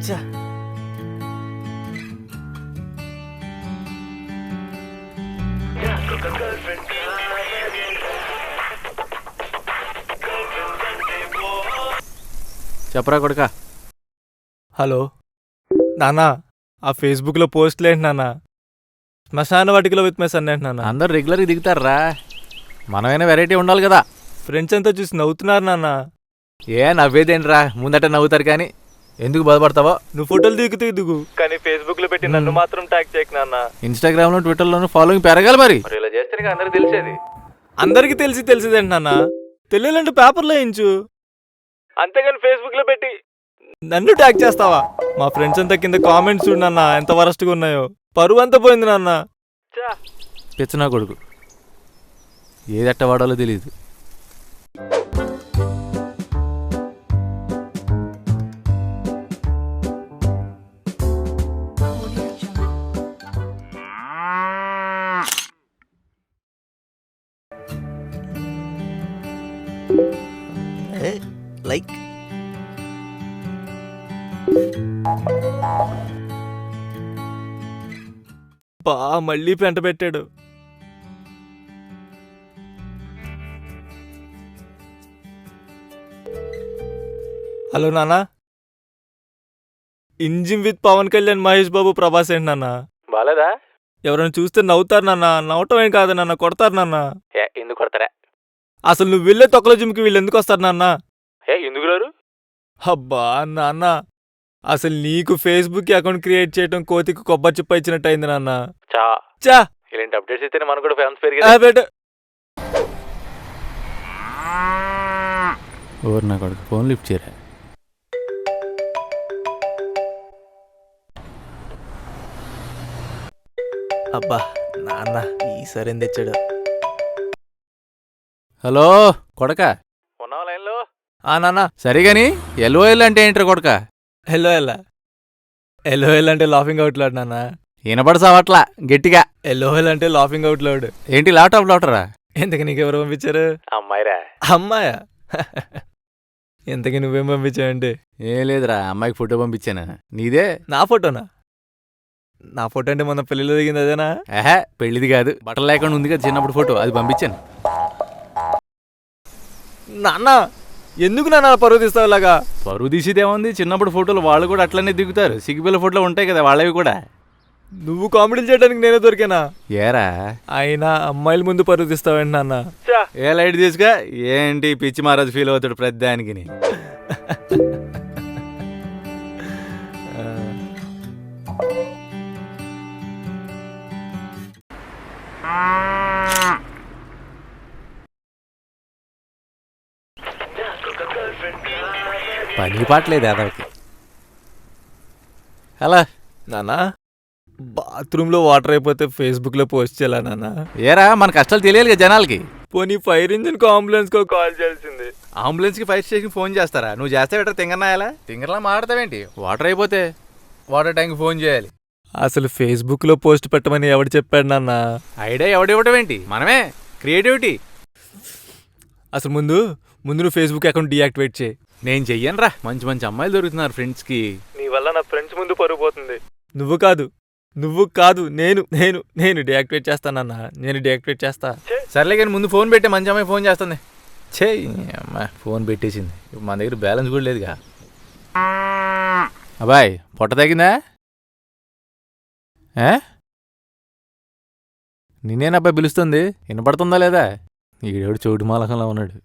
ఛ! చెప్పరా కొడుకా. హలో నానా, ఆ ఫేస్బుక్లో పోస్టులు ఏంటి నాన్న? శ్మశాన వాటికలో విత్మేసాను ఏంటి నాన్న? అందరు రెగ్యులర్గా దిగుతారా, మనమైనా వెరైటీ ఉండాలి కదా. ఫ్రెండ్స్ అంతా చూసి నవ్వుతున్నారు నాన్న. ఏ నవ్వేదేంట్రా, ముందట నవ్వుతారు కానీ ఎందుకు బాధపడతావో. నువ్వు ఫోటోలు దిగు కానీ ఫేస్బుక్లో పెట్టి నన్ను మాత్రం ట్యాగ్ చేయకు నాన్న. ఇన్స్టాగ్రామ్లో ట్విట్టర్లోనూ ఫాలోయింగ్ పెరగాలి మరి. ఇలా చేస్తే అందరికి తెలిసేది. అందరికి తెలిసేదేంటి నాన్న? తెలియాలంటే పేపర్లో వేయించు, అంతేగాని ఫేస్బుక్లో పెట్టి నన్ను ట్యాగ్ చేస్తావా? మా ఫ్రెండ్స్ అంతా కింద కామెంట్స్ చూడు నాన్న, ఎంత వరస్ట్గా ఉన్నాయో. పరువు అంతా పోయింది నాన్న. పిచ్చనా కొడుకు, ఏదట్ట వాడాలో తెలియదు. లైక్ బా మళ్ళీ పెంట పెట్టాడు. హలో నాన్న, ఇంజిన్ విత్ పవన్ కళ్యాణ్, మహేష్ బాబు, ప్రభాస్ ఏంటి నాన్న? బాలేదా? ఎవరైనా చూస్తే నవ్వుతారు నాన్న. నవ్వటం ఏం కాదు నాన్న, కొడతారు నాన్న. ఎందుకు కొడతారా? అసలు నువ్వు వెళ్ళే తొక్కల జిమ్కి వీళ్ళు ఎందుకు వస్తారు నాన్న? ఎందుకు రారు? అబ్బా నాన్న, అసలు నీకు ఫేస్బుక్ అకౌంట్ క్రియేట్ చేయడం కోతికి కొబ్బరి చిప్ప ఇచ్చినట్టు అయింది నాన్న. చా ఇలాంటి అప్డేట్స్ ఇస్తేనే మనకు కూడా ఫ్యాన్స్ పెరిగారు. ఓరు నా కొడుకు, ఫోన్ లిఫ్ట్ చేయరా. అబ్బా నాన్న, ఈసారి ఏం తెచ్చాడు? హలో కొడకా, ఉన్నావా లైన్లో? నాన్న. సరిగాని ఎల్ఓఎల్ అంటే ఏంట్రా కొడక? ఎల్ఓఎల్ అంటే లాఫింగ్ అవుట్ లౌడ్ నాన్న. వినపడసావట్లా గట్టిగా. ఎల్ఓఎల్ అంటే లాఫింగ్ అవుట్ లౌడ్. ఏంటి ల్యాప్టాప్ డాక్టరా? ఇంతకి నీకెవరు పంపించారు? అమ్మాయిరా. అమ్మాయా? ఇంతకి నువ్వేం పంపించావంటే? ఏం లేదురా, అమ్మాయికి ఫోటో పంపించాను. నీదే? నా ఫోటోనా? నా ఫోటో అంటే మొన్న పెళ్లిలో దిగింది అదేనా? పెళ్లిది కాదు, బట్టలు లేకుండా ఉంది కదా చిన్నప్పుడు ఫోటో, అది పంపించాను. నాన్న, ఎందుకు నాన్న పరువు తీస్తావు ఇలాగా? పరువు తీసేదేముంది, చిన్నప్పుడు ఫోటోలు వాళ్ళు కూడా అట్లనే దిగుతారు. సిగ్గుపిల్ల ఫోటోలు ఉంటాయి కదా వాళ్ళవి కూడా. నువ్వు కామెడీలు చేయడానికి నేనే దొరికానా? ఏరా, అయినా అమ్మాయిల ముందు పరువు తీస్తావేంటి నాన్న? ఏ లైట్ తీసుగా, ఏంటి పిచ్చి మహారాజు ఫీల్ అవుతాడు ప్రతిదానికి. పని పాటలేదు అదొకటి. అలా నాన్న, బాత్రూంలో వాటర్ అయిపోతే ఫేస్బుక్లో పోస్ట్ చేయాలా నాన్న? ఏరా, మన కష్టాలు తెలియాలి కదా జనాలకి. పోనీ ఫైర్ ఇంజిన్కి అంబులెన్స్కో కాల్ చేయాల్సింది. అంబులెన్స్కి ఫైర్ స్టేషన్కి ఫోన్ చేస్తారా? నువ్వు చేస్తే బెటర్ తింగర్నాయాలా? తింగర్లా మాట్లాడతావేంటి? వాటర్ అయిపోతే వాటర్ ట్యాంక్ ఫోన్ చేయాలి. అసలు ఫేస్బుక్లో పోస్ట్ పెట్టమని ఎవడు చెప్పాడు నాన్న? ఐడియా ఎవడివ్వటం ఏంటి, మనమే. క్రియేటివిటీ. అసలు ముందు నువ్వు ఫేస్బుక్ అకౌంట్ డీయాక్టివేట్ చేయి. నేను చెయ్యనురా, మంచి మంచి అమ్మాయిలు దొరుకుతున్నారు ఫ్రెండ్స్కి. నీ వల్ల నా ఫ్రెండ్స్ ముందు పరుగు పోతుంది. నువ్వు కాదు నేను నేను నేను డీయాక్టివేట్ చేస్తానన్నా. నేను డీయాక్టివేట్ చేస్తా. సర్లే కానీ ముందు ఫోన్ పెట్టే, మంచి అమ్మాయి ఫోన్ చేస్తుంది. అమ్మా ఫోన్ పెట్టేసింది. మన దగ్గర బ్యాలెన్స్ కూడా లేదుగా. అబ్బాయ్ పొట్ట తగ్గిందా? నిన్నేనబ్బాయి పిలుస్తుంది, వినపడుతుందా లేదా? ఈడేడు చోటు మాలకంలో ఉన్నాడు.